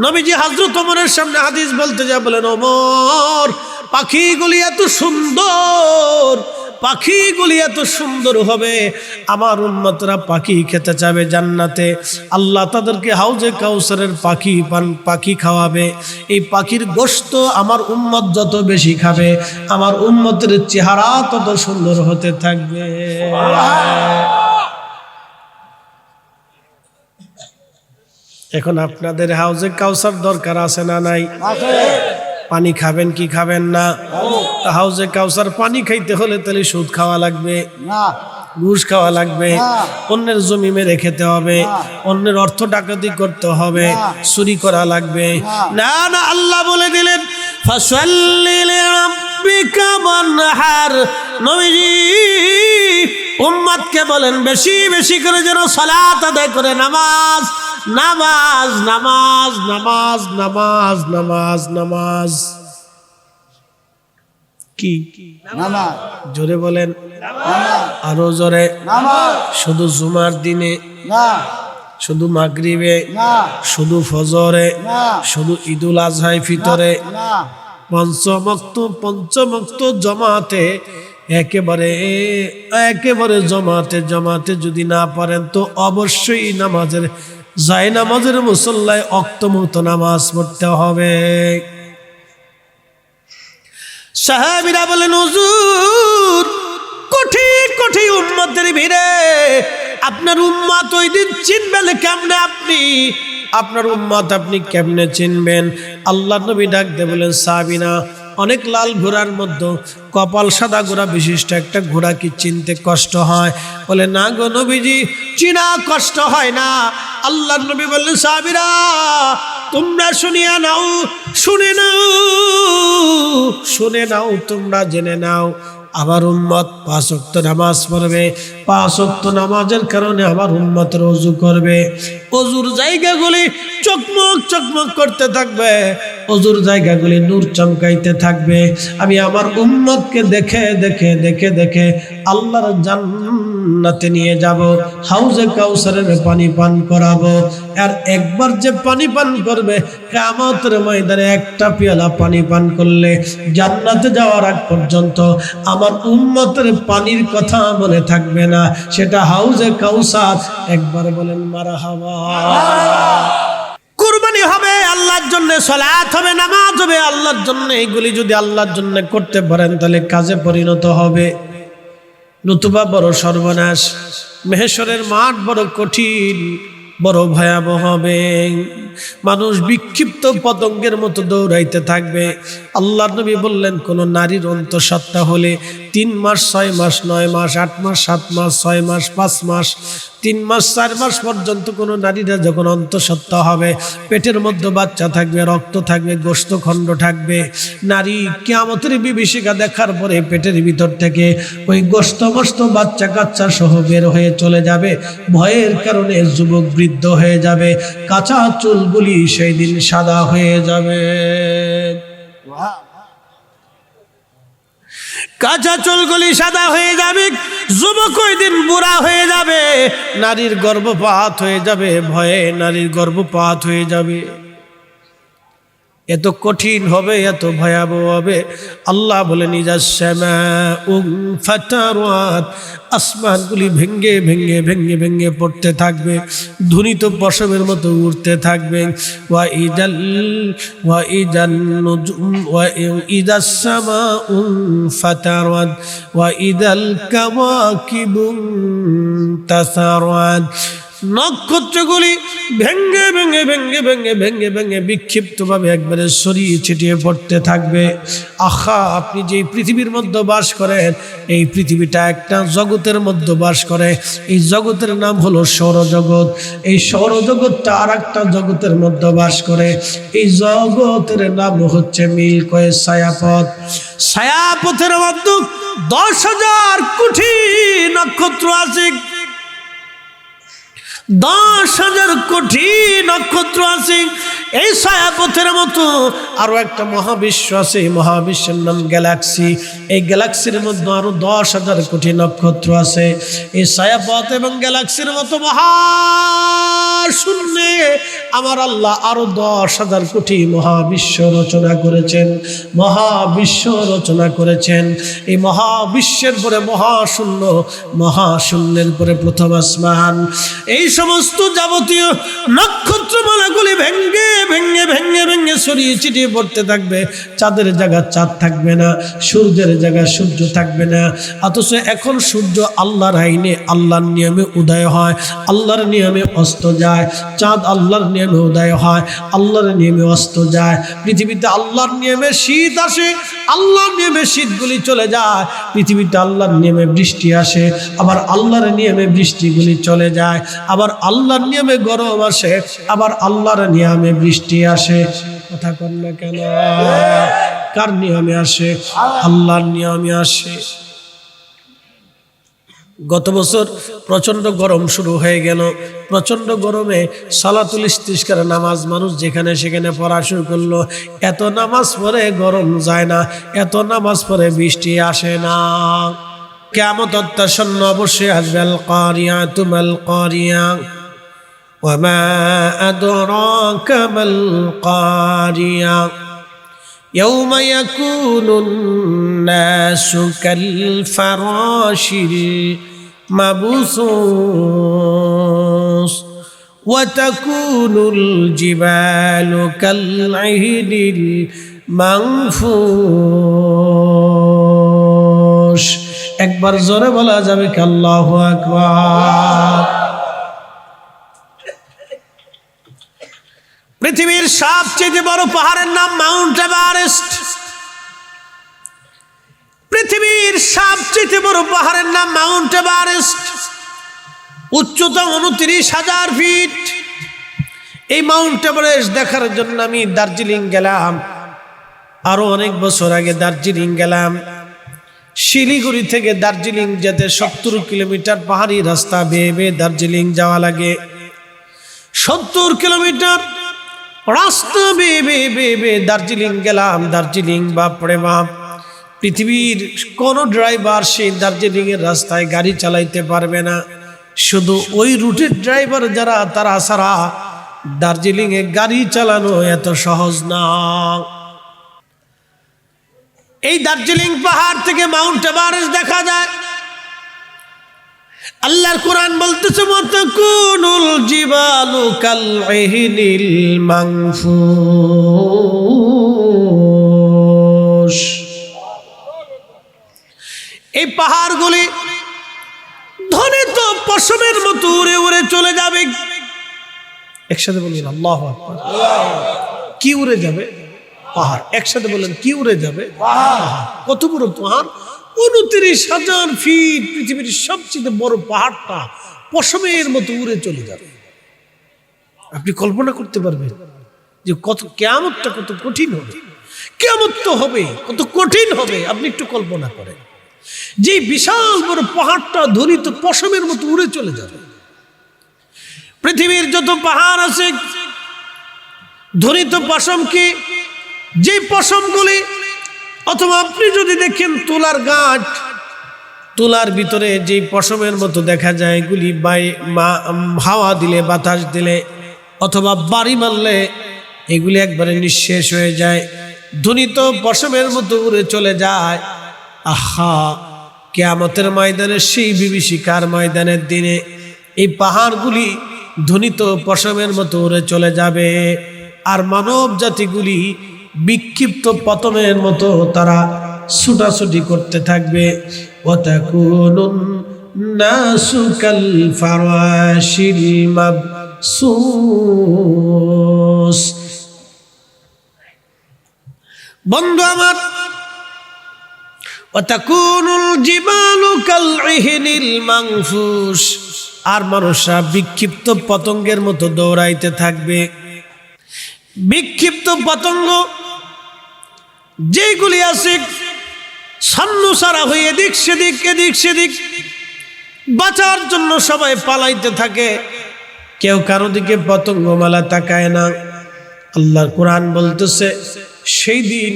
নবীজি হযরত ওমরের সামনে হাদিস বলতে যা বলেন, ওমর পাখিগুলি এত সুন্দর, পাখিগুলি এত সুন্দর হবে, আমার উম্মতরা পাখি খেতে চাবে জান্নাতে, আল্লাহ তাদেরকে হাউজে কাউসারের পাখি খাওয়াবে। এই পাখির গোশত আমার উম্মত যত বেশি খাবে, আমার উম্মতের চেহারা তত সুন্দর হতে থাকবে। এখন আপনাদের হাউজে কাউসার দরকার আছে না নাই? পানি খাবেন কি খাবেন না? হাউজে কাউসার পানি খাইতে হলে তাহলে সুদ খাওয়া লাগবে, ঘুষ খাওয়া লাগবে, অন্যের জমি মেরে খেতে হবে, অন্যের অর্থ ডাকাতি করতে হবে, চুরি করা লাগবে। না না, আল্লাহ বলে দিলেন ফাসাল্লি লিরাব্বিকা ওয়ানহার। নবীজি উম্মতকে বলেন বেশি বেশি করে যেন সালাত আদায় করে, নামাজ নামাজ নামাজ নামাজ নামাজ নামাজ নামাজ। কি নামাজ? জোরে বলেন, আরো জোরে। শুধু জুমার দিনে না, শুধু মাগরিবে না, শুধু ফজরে না, শুধু ঈদুল আজহায় ফিতরে, পঞ্চমক্ত জমাতে একেবারে জমাতে যদি না পারেন তো অবশ্যই নামাজের মুসল্লায় অক্তমত নামাজ পড়তে হবে। সাহাবীরা বলেন, হুজুর কোটি কোটি উম্মতের ভিড়ে আপনার উম্মত ওই দিন চিনবেন কেমনে? আপনার উম্মত আপনি কেমনে চিনবেন? আল্লাহর নবী ডাক দিয়ে বলেন, সাহাবীরা অনেক লাল ঘোড়ার মধ্যে কপাল সাদা ঘোড়া বিশিষ্ট একটা ঘোড়া কি চিনতে কষ্ট হয়? বলে, না গো নবীজি, চিনা কষ্ট হয় না। আল্লাহর নবী বললেন, সাহাবীরা তোমরা শুনে নাও, তোমরা জেনে নাও, আমার উম্মত 5 ওয়াক্ত নামাজ পড়বে, 5 ওয়াক্ত নামাজের কারণে আমার উম্মতের ওযু করবে, ওযুর জায়গাগুলি চকমক করতে থাকবে, ওযুর জায়গাগুলি নূর চমকাইতে থাকবে। আমি আমার উম্মতকে দেখে দেখে দেখে দেখে আল্লাহর জান্নাতে নিয়ে যাব, হাউজে কাউসারের পানি পান করাবো। আর একবার যে পানি পান করবে, কিয়ামতের ময়দানে একটা পেয়ালা পানি পান করলে জান্নাতে যাওয়ার আগ পর্যন্ত আমার উম্মতের পানির কথা মনে থাকবে না, সেটা হাউজে কাউসার। একবার বলেন মারহাবা। কুরবানি হবে আল্লাহর জন্য, সালাত হবে, নামাজ হবে আল্লাহর জন্য। এইগুলি যদি আল্লাহর জন্য করতে পারেন তাহলে কাজে পরিণত হবে, নতুবা বড় সর্বনাশ। মেহেশরের মাঠ বড় কঠিন, বড় ভয়াবহ হবে। মানুষ বিক্ষিপ্ত পতঙ্গের মতো দৌড়াইতে থাকবে। আল্লাহর নবী বললেন, কোন নারীর অন্তঃসত্ত্বা হলে 3 মাস 6 মাস 9 মাস 8 মাস 7 মাস 6 মাস 5 মাস 3 মাস 4 মাস পর্যন্ত কোনো নারীরা যখন অন্তঃসত্ত্বা হবে, পেটের মধ্যে বাচ্চা থাকবে, রক্ত থাকবে, গোশতখণ্ড থাকবে, নারী কিয়ামতের বিভীষিকা দেখার পরে পেটের ভিতর থেকে ওই গোশত বাচ্চা কাচ্চা সহ বের হয়ে চলে যাবে। ভয়ের কারণে যুবক বৃদ্ধ হয়ে যাবে, কাঁচা চুলগুলি সেই দিন সাদা হয়ে যাবে, কাঁচা চুলগুলি সাদা হয়ে যাবে, যুবক ওই দিন বুড়া হয়ে যাবে, নারীর গর্ভপাত হয়ে যাবে, ভয়ে নারীর গর্ভপাত হয়ে যাবে। এত কঠিন হবে, এত ভয়াবহ হবে। আল্লাহ বলেন, আসমানগুলি ভেঙ্গে ভেঙ্গে ভেঙ্গে ভেঙ্গে পড়তে থাকবে, ধ্বনিত পশমের মতো উড়তে থাকবে। ইদাস সামাউ ফাতারাত ওয়া ইদাল কাওয়াকিবু তাসারাত। নক্ষত্রগুলি ভেঙ্গে ভেঙ্গে ভেঙ্গে ভেঙ্গে ভেঙ্গে ভেঙ্গে বিক্ষিপ্তভাবে একবারে ছড়িয়ে ছিটিয়ে পড়তে থাকবে। আহা, আপনি যে পৃথিবীর মধ্যে বাস করেন, এই পৃথিবীটা একটা জগতের মধ্যে বাস করে। এই জগতের নাম হলো সৌরজগৎ। এই সৌরজগৎটা আর একটা জগতের মধ্যে বাস করে। এই জগতের নাম হচ্ছে মিল্কি ওয়ে ছায়াপথ। ছায়াপথের মধ্যে 10,000 কোটি নক্ষত্র আছে, 10,000 কোটি নক্ষত্র আছে। এই ছায়াপথের মতো আরো একটা মহাবিশ্ব আছে, এই মহাবিশ্বের নাম গ্যালাক্সি। এই গ্যালাক্সির মধ্যে আরো 10,000 কোটি নক্ষত্র আছে। এই ছায়াপথ এবং গ্যালাক্সির মতো মহাশূন্যে আমার আল্লাহ আরো 10,000 কোটি মহাবিশ্ব রচনা করেছেন, মহাবিশ্ব রচনা করেছেন। এই মহাবিশ্বের পরে মহাশূন্য, মহাশূন্যের পরে প্রথম আসমান। এই সমস্ত যাবতীয় নক্ষত্রমালাগুলি ভেঙ্গে ভেঙ্গে ভেঙ্গে ভেঙ্গে ছড়িয়ে ছিটিয়ে পড়তে থাকবে। চাঁদের জায়গা চাঁদ থাকবে না, সূর্যের জায়গায় সূর্য থাকবে না। অথচ এখন সূর্য আল্লাহর আইনে, আল্লাহর নিয়মে উদয় হয়, আল্লাহর নিয়মে অস্ত যায়। চাঁদ আল্লাহর নিয়মে উদয় হয়, আল্লাহর নিয়মে অস্ত যায়। পৃথিবীতে আল্লাহর নিয়মে শীত আসে, আল্লাহর নিয়মে শীতগুলি চলে যায়। পৃথিবীতে আল্লাহর নিয়মে বৃষ্টি আসে, আবার আল্লাহর নিয়মে বৃষ্টিগুলি চলে যায়। আবার আল্লাহর নিয়মে গরম আসে, আবার আল্লাহর নিয়মে বৃষ্টি আসে। কথা কন না কেন? কার নিয়মে আসে? আল্লাহর নিয়মে আসে। গত বছর প্রচন্ড গরম শুরু হয়ে গেল। প্রচন্ড গরমে সালাতুল ইস্তিসকার নামাজ মানুষ যেখানে সেখানে পড়া শুরু করলো। এত নামাজ পড়ে গরম যায় না, এত নামাজ পড়ে বৃষ্টি আসে না। কিয়ামত অত্যাসন্ন অবশ্যই আসবে। আল কারিয়া তুমাল কারিয়া ওয়ামা আদরাকা মাল কারিয়া ইয়াউমা ইয়াকুনুন নাসু কাল ফারাশিল মাবসুস ওয়া তাকুনুল জিবালু কাল ইহনিল মানফুশ। একবার জোরে বলা যাবে কি আল্লাহু আকবার। পৃথিবীর সবচেয়ে বড় পাহাড়ের নাম মাউন্ট এভারেস্ট। পৃথিবীর সবচেয়ে বড় পাহাড়ের নাম মাউন্ট এভারেস্ট। উচ্চতা 29,000 ফিট। এই মাউন্ট এভারেস্ট দেখার জন্য আমি দার্জিলিং গেলাম। আরো অনেক বছর আগে দার্জিলিং গেলাম। শিলিগুড়ি থেকে দার্জিলিং যেতে 70 কিলোমিটার পাহাড়ি রাস্তা বেয়ে বেয়ে দার্জিলিং যাওয়া লাগে। 70 কিলোমিটার রাস্তা বেয়ে বেয়ে বেয়ে বেয়ে দার্জিলিং গেলাম। দার্জিলিং বাপরে বাপ, পৃথিবীর কোন ড্রাইভার সেই দার্জিলিং এর রাস্তায় গাড়ি চালাইতে পারবে না। শুধু ওই রুটের ড্রাইভার যারা, তারা ছাড়া দার্জিলিং এ গাড়ি চালানো এত সহজ না। এই দার্জিলিং পাহাড় থেকে মাউন্ট এভারেস্ট দেখা যায়। আল্লাহর কোরআন বলতেছে মাতাকুনুল জিবালু কাল ইহনিল মানফুশ। এই পাহাড়গুলি ধ্বনিত পশমের মতো উড়ে উড়ে চলে যাবে। একসাথে বলুন আল্লাহু আকবার। কি উড়ে যাবে? পাহাড়। একসাথে বলেন কি উড়ে যাবে? পাহাড়। কত বড় পাহাড়? 29,000 ফিট। পৃথিবীর সবচেয়ে বড় পাহাড়টা পশমের মতো উড়ে চলে যাবে। আপনি কল্পনা করতে পারবেন যে কত কিয়ামতটা কত কঠিন হবে। কিয়ামত তো হবে, কত কঠিন হবে আপনি একটু কল্পনা করেন। যে বিশাল বড় পাহাড়টা ধ্বনিত পশমের মতো উড়ে চলে যাবে। পৃথিবীর যত পাহাড় আছে ধ্বনিত পশম কি? যে পশমগুলি, অথবা আপনি যদি দেখেন তুলার গাছ, তুলার ভিতরে যে পশমের মতো দেখা যায়, এগুলি হাওয়া দিলে, বাতাস দিলে অথবা বাড়ি মারলে এগুলি একবারে নিঃশেষ হয়ে যায়, ধ্বনিত পশমের মতো উড়ে চলে যায়। আহা, কিয়ামতের ময়দানে, সেই বিভীষিকার ময়দানের দিনে এই পাহাড়গুলি ধ্বনিত পশমের মতো উড়ে চলে যাবে। আর মানব জাতিগুলি বিক্ষিপ্ত পতনের মতো তারা ছুটাছুটি করতে থাকবে। ওয়াতাকুনুন নাসু কাল ফারাশিল মাবসুস। বন্ধু আমার, ওয়াতাকুনুল জিবালু কাল ইহনিল মানফুশ। আর মানুষরা বিক্ষিপ্ত পতঙ্গের মতো দৌড়াইতে থাকবে। বিক্ষিপ্ত পতঙ্গ যেগুলি আছে ছান্নছাড়া হয়ে এদিক সেদিক এদিক সেদিক বাঁচার জন্য সবাই পালাইতে থাকে। কেউ কারো দিকে পতঙ্গমালা তাকায় না। আল্লাহর কোরআন বলতেছে সেই দিন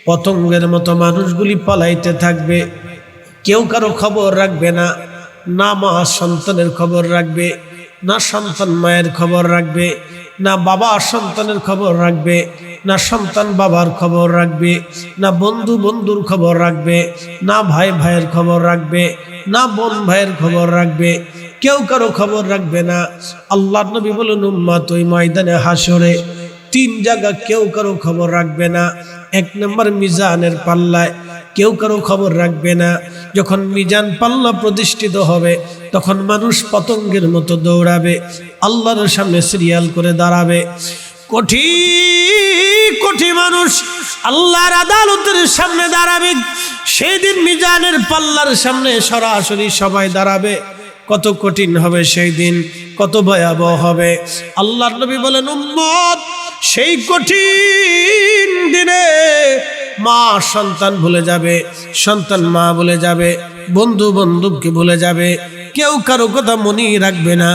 পতঙ্গের মতো মানুষগুলি পালাইতে থাকবে, কেউ কারো খবর রাখবে না, না মা সন্তানের খবর রাখবে, না সন্তান মায়ের খবর রাখবে, না বাবা সন্তানের খবর রাখবে, না সন্তান বাবার খবর রাখবে, না বন্ধু বন্ধুর খবর রাখবে, না ভাই ভাইয়ের খবর রাখবে, না বোন ভাইয়ের খবর রাখবে, কেউ কারো খবর রাখবে না। আল্লাহর নবী বলেন উম্মত ওই ময়দানে হাসরে তিন জায়গা কেউ কারো খবর রাখবে না। এক নম্বর মিজানের পাল্লায় কেউ কারো খবর রাখবে না। যখন মিজান পাল্লা প্রতিষ্ঠিত হবে তখন মানুষ পতঙ্গের মতো দৌড়াবে, আল্লাহর সামনে সিরিয়াল করে দাঁড়াবে। কোটি কোটি মানুষ আল্লাহর আদালতের সামনে দাঁড়াবে। সেই দিন মিজানের পাল্লার সামনে সরাসরি সবাই দাঁড়াবে। কত কঠিন হবে সেই দিন, কত ভয়াবহ হবে। আল্লাহর নবী বলেন উম্মত সেই কঠিন দিনে মা সন্তান ভুলে যাবে, সন্তান মা ভুলে যাবে, বন্ধু বন্ধুকে ভুলে যাবে, কেউ কারো কথা মনেই রাখবে না।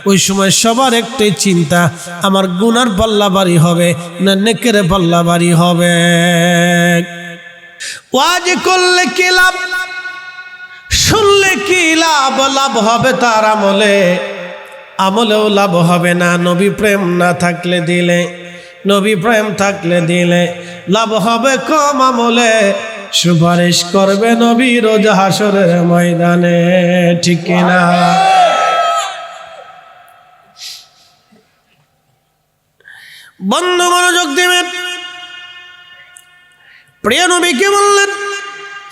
ওই সময় সবার একটাই চিন্তা, আমার গুনার পাল্লা বাড়ি হবে না নেকের পাল্লা বাড়ি হবে। ওয়াজ করলে কি লাভ, শুনলে কি লাভ? লাভ হবে তার আমলে, আমলেও লাভ হবে না। নবী প্রেম না থাকলে দিলে, নবী প্রেম থাকলে দিলে লাভ হবে কম, আমলে সুপারিশ করবে নবী রোজ হাসরের ময়দানে, ঠিক কিনা? বন্ধু মনোযোগ দিবেন। প্রিয় নবীকে বললেন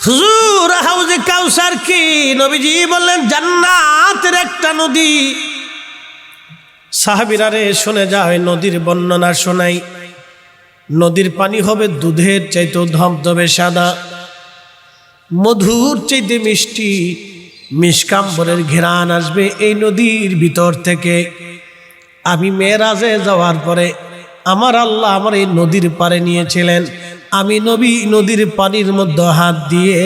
হুজুর হাউজে কাউসার কি? নবীজি বললেন জান্নাতের একটা নদী। সাহাবীরা রে শুনে যায়, নদীর বর্ণনা শোনাই। নদীর পানি হবে দুধের চাইতে ধবধবে সাদা, মধুর চাইতে মিষ্টি, মিষ্কাম্বরের ঘেরান আসবে এই নদীর ভিতর থেকে। আমি মেরাজে যাওয়ার পরে আমার আল্লাহ আমার এই নদীর পারে নিয়েছিলেন। আমি নবী নদীর পানির মধ্যে হাত দিয়ে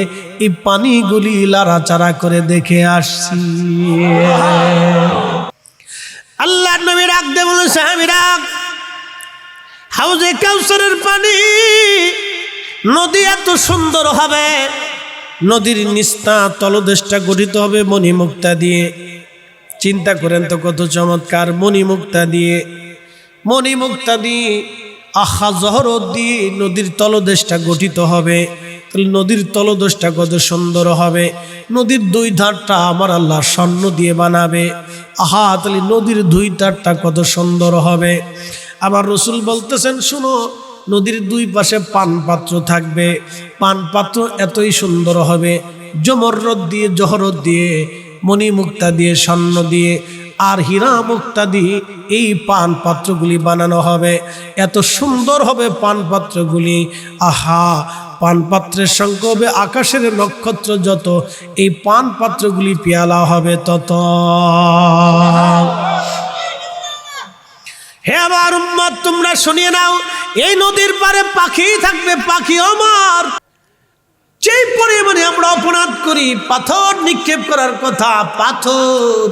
এই পানিগুলি লাড়াচাড়া করে দেখে আসছি। আল্লাহ নবী রাখ দে বলে সাহাবীরা, হাউজে কাউসারের পানি, নদী এত সুন্দর হবে, নদীর নিস্তা তলদেশটা গঠিত হবে মণিমুক্তা দিয়ে। চিন্তা করেন তো কত চমৎকার! মণিমুক্তা দিয়ে, মণিমুক্তা দিয়ে, আহা জহরত দিয়ে নদীর তলদেশটা গঠিত হবে। তাহলে নদীর তলদেশটা কত সুন্দর হবে। নদীর দুই ধারটা আমার আল্লাহ স্বর্ণ দিয়ে বানাবে। আহা, তাহলে নদীর দুই ধারটা কত সুন্দর হবে। আবার রসুল বলতেছেন শুনো, নদীর দুই পাশে পান পাত্র থাকবে। পান পাত্র এতই সুন্দর হবে, জমররত দিয়ে, জহরত দিয়ে, মণিমুক্তা দিয়ে, স্বর্ণ দিয়ে আর হীরা মুক্তা দিয়ে এই পান পাত্রগুলি বানানো হবে। এত সুন্দর হবে পান পাত্রগুলি। আহা, পান পাত্রের সংখ্যা হবে আকাশের নক্ষত্র যত, এই পান পাত্রগুলি পেয়ালা হবে তত। হে আমার উম্মত, তোমরা শুনিয়ে নাও, এই নদীর পারে পাখি থাকবে। পাখি আমার যেই পরিমাণে আমরা অপরাধ করি, পাথর নিক্ষেপ করার কথা, পাথর,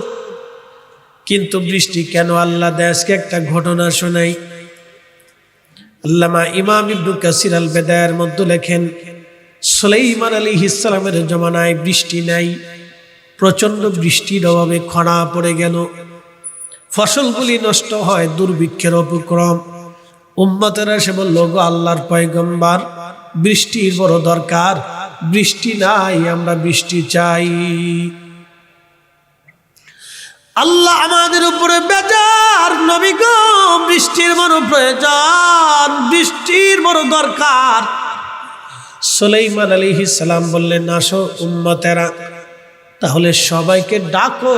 কিন্তু বৃষ্টি কেন আল্লাহ দেয়? আজকে একটা ঘটনা শোনাই। আল্লামা ইমাম ইবনে কাসির আল বেদায়ের মধ্যে লেখেন, সুলাইমান আলাইহিস সালামের জমানায় বৃষ্টি নাই, প্রচন্ড বৃষ্টির অভাবে খরা পড়ে গেল, ফসলগুলি নষ্ট হয়, দুর্ভিক্ষের উপক্রম। উম্মতেরা এসে বলল, গো আল্লাহর পয়গম্বর, বৃষ্টির বড় দরকার, বৃষ্টি নাই, আমরা বৃষ্টি চাই। আল্লাহ আমাদের উপরে বেজার, নবী গো বৃষ্টির বড় প্রয়োজন, বৃষ্টির বড় দরকার। সুলাইমান আলাইহিস সালাম বললেন, আসো উম্মতেরা, তাহলে সবাইকে ডাকো,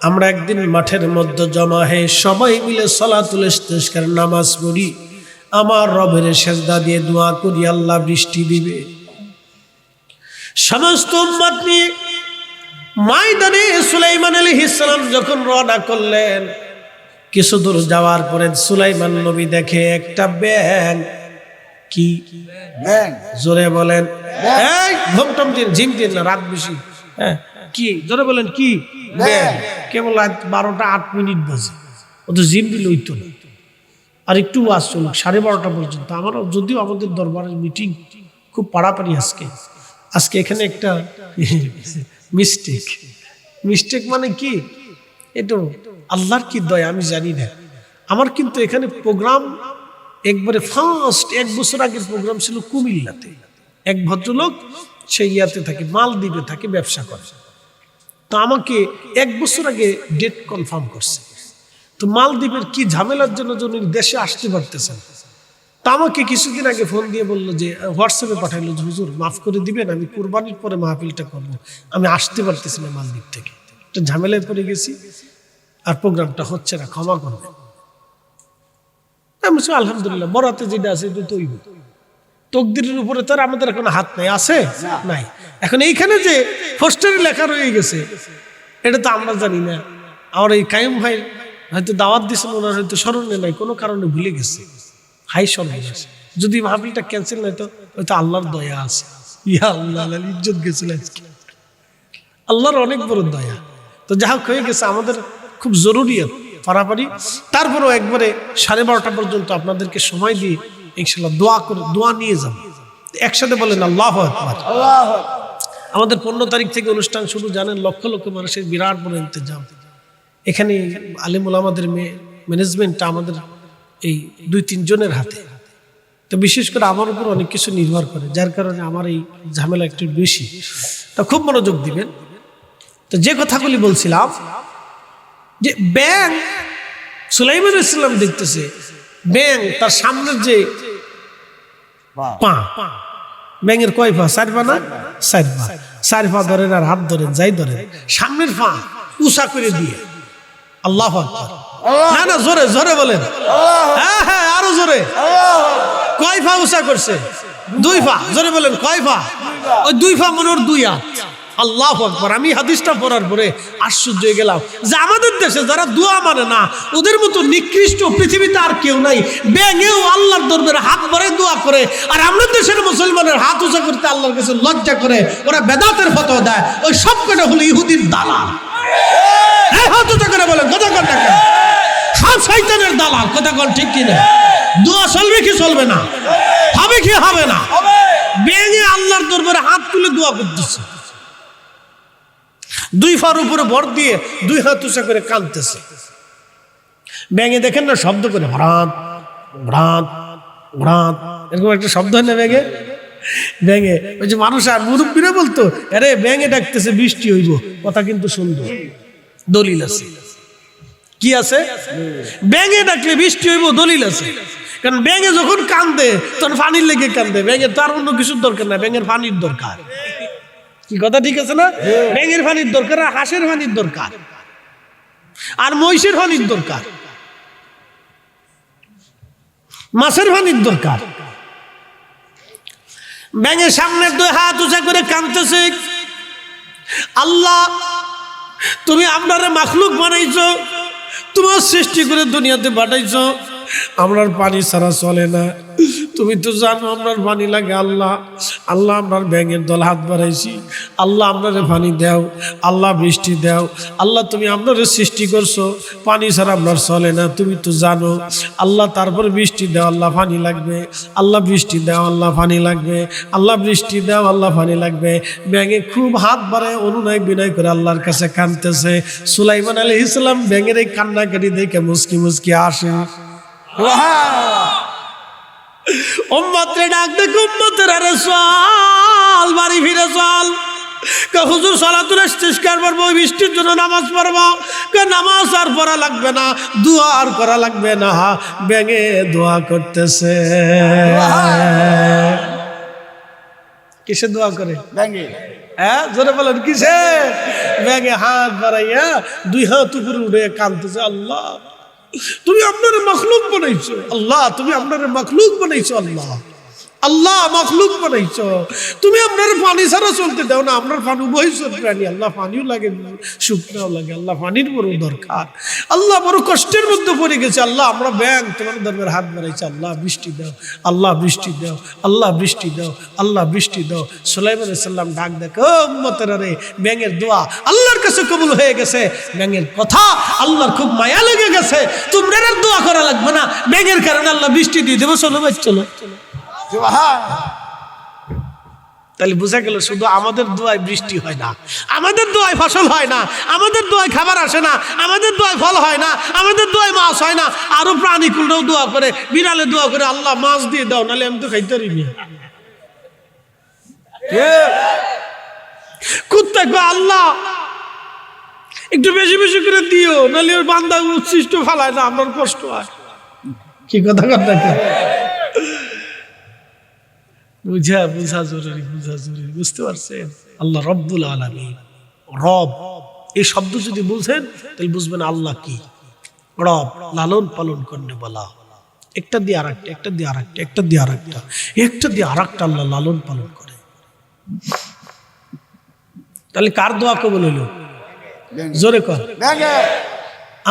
আমরা একদিন মাঠের মধ্যে জমা হয়ে সবাই মিলে সালাতুল ইস্তিসকার নামাজ পড়ি, আমার রবের সেজদা দিয়ে দোয়া করি, আল্লাহ বৃষ্টি দিবে। সমস্ত উম্মত নিয়ে ময়দানে সুলাইমান আলাইহিস সালাম যখন রওনা করলেন, কিছু দূর যাওয়ার পরে সুলাইমান নবী দেখে একটা ব্যাঙ। কি ব্যাঙ? জোরে বলেন। এই ঘুমটম দিন, ঝিম দিন না, রাত বেশি। হ্যাঁ, কি জোরে বলেন? কি ব্যাঙ? কেবল 12টা 8 মিনিট বাজে, ও তো জিম দিল হইতো না। আর একটু ওয়াজ চলুক 12:30 পর্যন্ত। আমার যদিও আমাদের দরবারের মিটিং খুব পাড়াপাড়ি আজকে এখানে একটা মিস্টেক মানে কি, এটা আল্লাহর কি দয়া আমি জানি না। আমার কিন্তু এখানে প্রোগ্রাম একবারে ফার্স্ট 1 বছর আগের প্রোগ্রাম ছিল কুমিল্লাতে। এক ভদ্রলোক সেই ইয়াতে থাকে, মালদ্বীপে থাকে, ব্যবসা করে। তো আমাকে 1 বছর আগে ডেট কনফার্ম করছে। তো মালদ্বীপের কি ঝামেলার জন্য উনি দেশে আসতে পারতেছেন। তা আমাকে কিছুদিন আগে ফোন দিয়ে বললো যে, হোয়াটসঅ্যাপে পাঠাইলো যে হুজুর মাফ করে দিবেন, আমি কুরবানির পরে মাহফিলটা করবো, আমি আসতে পারতেছি না মালদ্বীপ থেকে, একটা ঝামেলায় পড়ে গেছি, আর প্রোগ্রামটা হচ্ছে না, ক্ষমা করবেন। আমি বলছি আলহামদুলিল্লাহ, বরাতে যেটা আছে এটা তৈব, তকদিরের উপরে তো আর আমাদের এখন হাত নাই, আছে নাই। এখন এইখানে যে পোস্টারে লেখা রয়ে গেছে এটা তো আমরা জানি না। আমার এই কাইম ভাই হয়তো দাওয়াত দিয়েছেন, ওনার হয়তো স্মরণে নাই, কোনো কারণে ভুলে গেছে। হাই সর্বনাশ, যদি মাহফিলটা ক্যান্সেল নাই তো হয়তো আল্লাহর দয়া আছে। ইয়া আল্লাহ, ইজ্জত গেছিল আজকে, আল্লাহর অনেক বড় দয়া। তো যা হোক হয়ে গেছে, আমাদের খুব জরুরি পারাপারি। তারপরেও একবারে 12:30 পর্যন্ত আপনাদেরকে সময় দিয়ে ইনশাল্লাহ দোয়া নিয়ে যাব। একসাথে বলেন আল্লাহু আকবার। আমাদের 15 তারিখ থেকে অনুষ্ঠান শুরু, জানেন, লক্ষ লক্ষ মানুষের বিরাট বড় ইন্তজাম। এখানে আলেম ওলামাদের ম্যানেজমেন্টটা আমাদের এই 2-3 জনের হাতে। তো বিশেষ করে আমার উপর অনেক কিছু নির্ভর করে, যার কারণে আমার এই ঝামেলা একটু বেশি। তা খুব মনোযোগ দিবেন। তো যে কথাগুলি বলছিলাম, যে ব্যাং সুলাইমান আলাইহিস সালাম দেখতেছে, ব্যাং তার সামনের যে পা, ব্যাঙের কয় পা? 4 পা না? 4 পা। 4 পা ধরেন আর হাত ধরেন, যাই ধরেন, সামনের পা উঁচা করে দিয়ে আল্লাহু আকবার। না না, জোরে জোরে বলেন, হ্যাঁ হ্যাঁ আরো জোরে। কয় পা উঁচা করছে? 2 পা। জোরে বলেন, কয় পা? ওই 2 পা মনে ওর 2 হাত। আল্লাহু আকবার। আমি হাদিসটা পড়ার পরে আশ্চর্য হয়ে গেলাম যে আমাদের দেশে যারা দোয়া মানে না, ওদের মতো নিকৃষ্ট পৃথিবীতে আর কেউ নাই। ব্যাঙেও আল্লাহর দরবারে হাত ভরে দোয়া করে, আর আমাদের দেশের মুসলমানের হাত উঁচা করতে আল্লাহর কাছে লজ্জা করে, ওরা বেদাতের ফতোয়া দেয়। ওই সব কটা হলো ইহুদির দালাল। এই হাত উঁচা করে বলেন, কথা কন না কেন? সব শয়তানের দালাল, কথা কন ঠিক কিনা? দোয়া চলবে কি চলবে না? হবে কি হবে না? ব্যাঙে আল্লাহর দরবারে হাত তুলে দোয়া করতেছে, 2 পার উপরে ভর দিয়ে 2 হাত উঁচা করে কাঁদতেছে। ব্যাঙে দেখেন না শব্দ করে, ভ্রাত ভ্রাত ভ্রাত, এরকম একটা শব্দ হয় না ব্যাঙে? ব্যাঙে ওই যে মানুষ আর মুরব্বীরা বলতো, আরে ব্যাঙে ডাকতেছে বৃষ্টি হইব, কথা কিন্তু সুন্দর, দলিল আছে। কি আছে? ব্যাঙে ডাকলে বৃষ্টি হইব, দলিল আছে। কারণ ব্যাঙে যখন কান্দে তখন পানির লেগে কান্দে, ব্যাঙের তার অন্য কিছুর দরকার না, ব্যাঙের পানির দরকার। কি কথা ঠিক আছে না? ব্যাঙের পানির দরকার, আর হাঁসের পানির দরকার, আর মহিষের পানির দরকার, মাছের পানির দরকার। ব্যাঙের সামনে 2 হাত উঁচা করে কাঁদতেছে, আল্লাহ তুমি আপনারে মাখলুক বানাইছো, তোমার সৃষ্টি করে দুনিয়াতে পাঠাইছো, আমরার পানি ছাড়া চলে না। তুমি তো জানো আমরার পানি লাগে। আল্লাহ আল্লাহ আমরার ব্যাঙের দল হাত বাড়াইছি, আল্লাহ আপনারে পানি দাও, আল্লাহ বৃষ্টি দাও। আল্লাহ তুমি আপনারে সৃষ্টি করছো, পানি ছাড়া আপনার চলে না, তুমি তো জানো। আল্লাহ তারপরে বৃষ্টি দাও, আল্লাহ পানি লাগবে, আল্লাহ বৃষ্টি দাও, আল্লাহ পানি লাগবে, আল্লাহ বৃষ্টি দাও, আল্লাহ পানি লাগবে। ব্যাঙে খুব হাত বাড়ায় অনুনয় বিনয় করে আল্লাহর কাছে কাঁদতেছে। সুলাইমান আলাইহিস সালাম ব্যাঙের এই কান্নাকাটি দেখে মুস্কি মুস্কি আসে। উম্মতরে ডাক দেখ, উম্মতের আরে চল, বাড়ি ফিরে চল। হুজুর সালাতুল ইস্তিসকার পড়বো, বৃষ্টির জন্য নামাজ পড়বো। নামাজ আর পড়া লাগবে না, দোয়া আর করা লাগবে না। ব্যাঙে দোয়া করতেছে। কিসে দোয়া করে? ব্যাঙে। হ্যাঁ জোরে বলেন, কিসে? ব্যাঙে হাত বাড়াইয়া 2 হাত উপরে উঠে কাঁদতেছে, আল্লাহ তুমি আপনার মখলুক বানাইছো, আল্লাহ তুমি আপনার মখলুক বানাইছো, আল্লাহ আল্লাহ মখলুক বানাইছো, তুমি আপনার পানি ছাড়া চলতে দাও না, আপনার পানি বহিষ্ঠ প্রাণী, আল্লাহ পানিও লাগে, শুকনাও লাগে, আল্লাহ পানির বড় দরকার। আল্লাহ বড় কষ্টের মধ্যে পড়ে গেছে, আল্লাহ আমরা ব্যাং তোমার দরবার হাত বাড়াইছে, আল্লাহ বৃষ্টি দাও, আল্লাহ বৃষ্টি দাও, আল্লাহ বৃষ্টি দাও, আল্লাহ বৃষ্টি দাও। সুলাইমান আলাইহিস সালাম ডাক দেখো উম্মতেরা রে, ব্যাঙের দোয়া আল্লাহর কাছে কবুল হয়ে গেছে, ব্যাঙের কথা আল্লাহর খুব মায়া লেগে গেছে, তোমরা আর দোয়া করা লাগবে না, ব্যাঙের কারণে আল্লাহ বৃষ্টি দিয়ে দেবো, চলো ভাই চলো। তাহলে বোঝা গেল শুধু আমাদের দোয়ায় বৃষ্টি হয় না, আমাদের দোয়ায় ফসল হয় না, আমাদের দোয়ায় খাবার আসে না, আমাদের দোয়ায় ফল হয় না, আমাদের দোয়ায় মাছ হয় না, আরো প্রাণীকুলরাও দোয়া করে, বিড়ালে দোয়া করে আল্লাহ মাছ দিয়ে দাও, নাহলে আমি তো খাইতে পারি না। কুত্তা কয় আল্লাহ একটু বেশি বেশি করে দিও, নাহলে ওর বান্দা উচ্ছিষ্ট ফালায় না, আমার কষ্ট হয়। কি কথা কথা বুঝা জরুরি, বুঝতে পারছেন? আল্লাহ রব্বুল আলামিন, রব এই শব্দ যদি বুঝেন তাহলে বুঝবেন আল্লাহ কি। রব লালন পালন করতে বলা, একটা দিয়ে আরেকটা, একটা দিয়ে আরেকটা, একটা দিয়ে আরেকটা, একটা দিয়ে আরেকটা আল্লাহ লালন পালন করে। তাহলে কার দোয়া কবুল হইল? জোরে কর।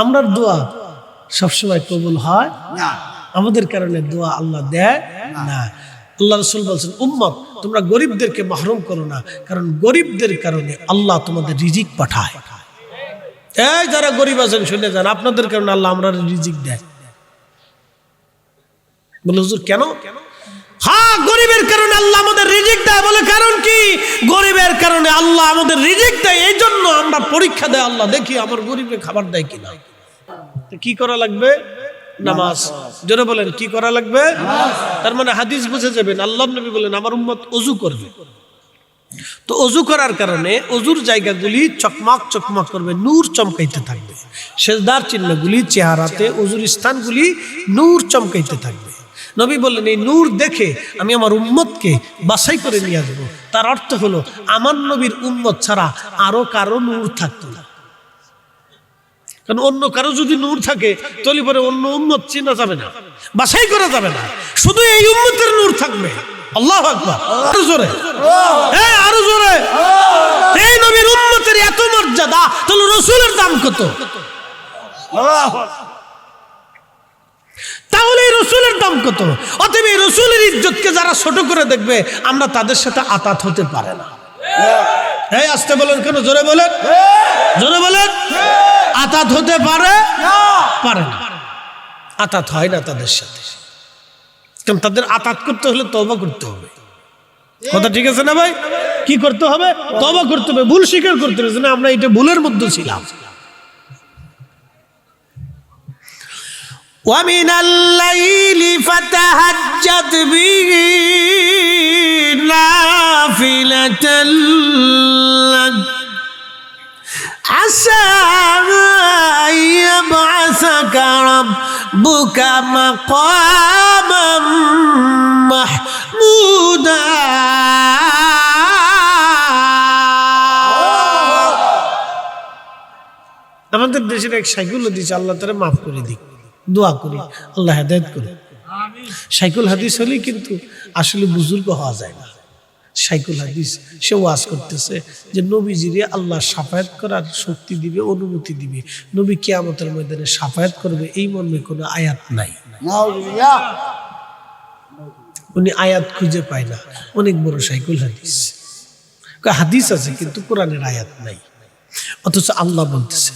আমরার দোয়া সবসময় কবুল হয় না, আমাদের কারণে দোয়া আল্লাহ দেয় না। আল্লাহ রাসূল বলছেন উম্মত তোমরা গরিবদেরকে মাহরুম করো না, কারণ গরিবদের কারণে আল্লাহ তোমাদের রিজিক পাঠায়। এই যারা গরিব আছেন শুনে যান, আপনাদের কারণে আল্লাহ আমরা রিজিক দেয়। বলে হুজুর কেন? হ্যাঁ, গরিবের কারণে আল্লাহ আমাদের রিজিক দেয়। বলে কারণ কি? গরিবের কারণে আল্লাহ আমাদের রিজিক দেয়, এই জন্য আমরা পরীক্ষা দেয় আল্লাহ, দেখি আমার গরিবে খাবার দেয় কিনা। কি করা লাগবে? নামাজ। জোরে বলেন কি করা লাগবে? তার মানে হাদিস বুঝে যাবেন, আল্লাহর নবী বলেন আমার উম্মত ওযু করবে, তো ওযু করার কারণে ওযুর জায়গাগুলি চকমক চকমক করবে, নূর চমকাইতে থাকবে, সেজদার চিহ্নগুলি চেহারাতে, ওযুর স্থানগুলি নূর চমকাইতে থাকবে। নবী বললেন এই নূর দেখে আমি আমার উম্মতকে বাছাই করে নিয়ে আসবো। তার অর্থ হলো আমার নবীর উম্মত ছাড়া আরো কারো নূর থাকতো না, কারণ অন্য কারো যদি নূর থাকে তাহলে পরে অন্য উম্মত চিনা যাবে না, বাছাই করা যাবে না, শুধু এই উম্মতের নূর থাকবে। আল্লাহু আকবার, আরো জোরে, এই আরো জোরে। এই নবীর উম্মতের এত মর্যাদা, তাহলে রাসূলের দাম কত? তাহলে এই রাসূলের দাম কত? অতএব এই রাসূলের ইজ্জতকে যারা ছোট করে দেখবে, আমরা তাদের সাথে আতাত হতে পারে না। এই আস্তে বলেন কেন? জোরে বলেন, জোরে বলেন। আতাত হতে পারে না, আতাত হয় না তাদের সাথে, কারণ তাদের আতাত করতে হলে তওবা করতে হবে। কথা ঠিক আছে না ভাই? কি করতে হবে? তওবা করতে হবে, ভুল স্বীকার করতে হবে না আমরা এটা ভুলের মধ্যে ছিলাম। وَمِنَ اللَّيْلِ فَتَهَجَّدْ بِهِ نَافِلَةً لَكَ عَسَىٰ أَن يَبْعَثَكَ رَبُّكَ مَقَامًا مَحْمُودًا। আমাদের দেশের এক সাইকুল হাদিস, আল্লাহ তাআলা মাফ করে দিক, দোয়া করি আল্লাহ হেদায়েত করুন। সাইকুল হাদিস হলে কিন্তু আসলে বুজুর্গ হওয়া যায় না। সাইকুল হাদিস সে ওয়াজ করতেছে যে নবীজিরে আল্লাহ শাফায়াত করার শক্তি দিবে, অনুমতি দিবে, নবী কিয়ামতের ময়দানে শাফায়াত করবে, এই মর্মে কোনো আয়াত নাই। উনি আয়াত খুঁজে পায় না, অনেক বড় সাইকুল হাদিস। হাদিস আছে কিন্তু কোরআনের আয়াত নাই, অথচ আল্লাহ বলতেছে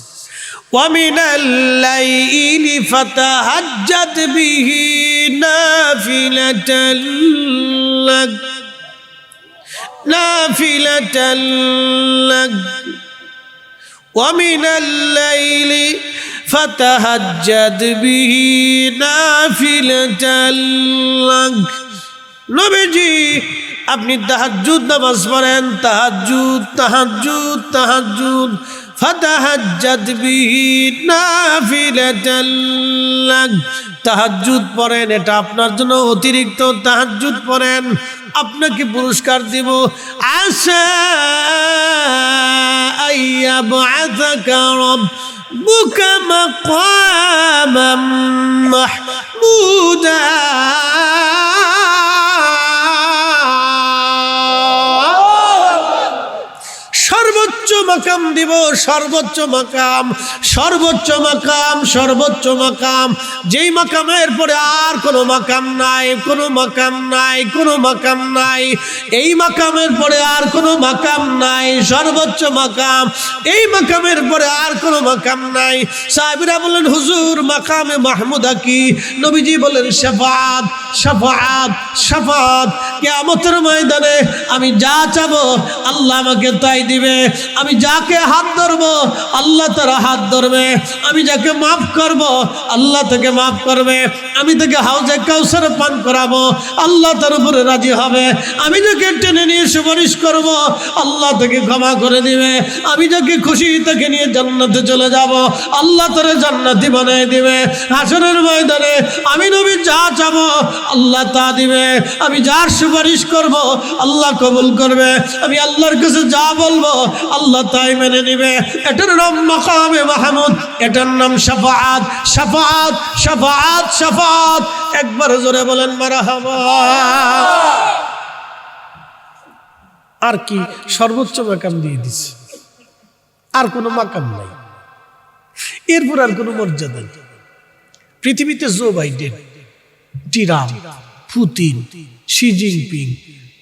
وَمِنَ اللَّيْلِ فَتَهَجَّدْ بِهِ نَافِلَةً لَكَ وَمِنَ اللَّيْلِ فَتَهَجَّدْ بِهِ نَافِلَةً لَكَ। নবীজি আপনি তাহাজ্জুদ নামাজ পড়েন, তাহাজ্জুদ ফাতাহাজ্জাদ বিহি নাফিলাতান লাক। তাহাজ্জুদ পড়েন, এটা আপনার জন্য অতিরিক্ত। তাহাজ্জুদ পড়েন, আপনাকে পুরস্কার দিব। আসা আইয়াবআসাকা রাব্বুকা মাকামান মাহমুদা। মাকাম দিব, সর্বোচ্চ মাকাম, সর্বোচ্চ মাকাম, সর্বোচ্চ মাকাম, যেই মাকামের পরে আর কোনো মাকাম নাই, কোনো মাকাম নাই, কোনো মাকাম নাই, এই মাকামের পরে আর কোনো মাকাম নাই, সর্বোচ্চ মাকাম, এই মাকামের পরে আর কোনো মাকাম নাই। সাহাবীরা বলেন হুজুর মাকামে মাহমুদা কি? নবীজি বলেন শাফাআত, শাফাআত, শাফাআত। কিয়ামতের ময়দানে আমি যা চাবো আল্লাহ আমাকে তাই দিবে, আমি যাকে হাত ধরবো আল্লাহ তার হাত ধরবে, আমি যাকে মাফ করব আল্লাহ তাকে মাফ করবে, আমি তাকে হাউজে কাউসার পান করাবো আল্লাহ তার উপরে রাজি হবে, আমি যাকে টেনে নিয়ে সুপারিশ করব আল্লাহ তাকে ক্ষমা করে দিবে, আমি যাকে খুশি তাকে নিয়ে জান্নাতে চলে যাব আল্লাহ তার জান্নাতি বানিয়ে দিবে। হাসরের ময়দানে আমি নবী যা চাবো আল্লাহ তা দিবে, আমি যার সুপারিশ করব আল্লাহ কবুল করবে, আমি আল্লাহর কাছে যা বলবো আল্লাহ তাই মেনে নিবে। এটার নাম মাকামে মাহমুদ, এটার নাম শাফাআত, শাফাআত, শাফাআত, শাফাআত। একবার জোরে বলেন মারহাবা। আর কি সর্বোচ্চ মাকাম দিয়ে দিছে, আর কোনো মাকাম নাই, এরপর আর কোনো মর্যাদা নেই। পৃথিবীতে Joe Biden, Trump, Putin, Xi Jinping,